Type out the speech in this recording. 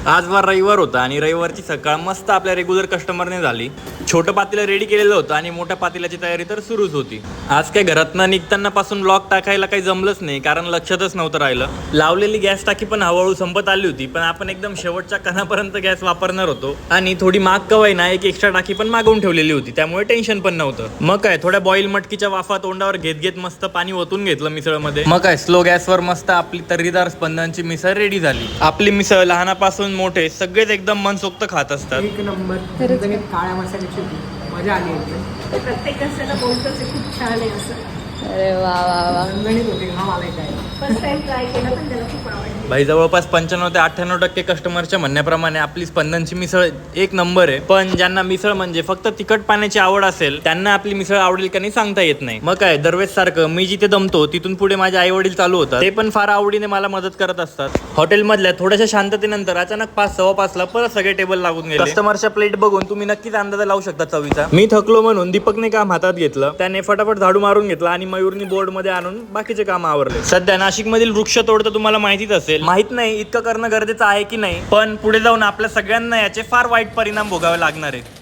आज वार रविवार होता आणि रविवारची सकाळ मस्त आपल्या रेग्युलर कस्टमरने झाली. छोटं पातेलं रेडी केलेलं होतं आणि मोठ्या पातेल्याची तयारी तर सुरूच होती. आज काय घरातनं निघताना पासून लॉक टाकायला काही जमलंच नाही, कारण लक्षातच नव्हतं राहिलं. लावलेली गॅस टाकी पण हळूहळू संपत आली होती, पण आपण एकदम शेवटच्या कणापर्यंत गॅस वापरणार होतो आणि थोडी माग कवाय ना एक एक्स्ट्रा टाकी पण मागवून ठेवलेली होती, त्यामुळे टेन्शन पण नव्हतं. मग काय थोड्या बॉईल मटकीच्या वाफा तोंडावर घेत घेत मस्त पाणी ओतून घेतलं मिसळमध्ये. मग काय स्लो गॅसवर मस्त आपली तर्रीदार स्पंदांची मिसळ रेडी झाली. आपली मिसळ लहानापासून मोठे सगळेच एकदम मनसोक्त खात असतात. एक नंबर काळ्या मसाल्याची होती, मजा आली होती. प्रत्येक रस्त्याला बोलतोच खूप छान आहे असं. अरे वा वा वा. झणझणीत होती, हा मला काय फर्स्ट टाइम ट्राय केलं पण त्याला खूप आवडलं. भाई जवळपास 95 ते 98% कस्टमरच्या म्हणण्याप्रमाणे आपली स्पंदनची मिसळ एक नंबर आहे. पण ज्यांना मिसळ म्हणजे फक्त तिखट पाण्याची आवड असेल त्यांना आपली मिसळ आवडेल का नाही सांगता येत नाही. मग काय दरवेळेस सारखं मी जिथे दमतो तिथून पुढे माझे आई वडील चालू होतात, ते पण फार आवडीने मला मदत करत असतात. हॉटेलमधल्या थोड्याशा शांततेनंतर अचानक 5:15 परत सगळे टेबल लागून गेले. कस्टमरच्या प्लेट बघून तुम्ही नक्कीच अंदाजा लावू शकता चवीचा. मी थकलो म्हणून दीपकने काम हातात घेतलं, त्याने फटाफट झाडू मारून घेतला आणि मयूरनी बोर्ड मध्ये आणून बाकीचे काम आवरले. सध्या नाशिक मधील वृक्ष तोड तर तुम्हाला माहितीच असेल. माहित नाही इतकं करणं गरजेचं आहे की नाही, पण पुढे जाऊन आपल्या सगळ्यांना याचे फार वाईट परिणाम भोगावे लागणार आहेत.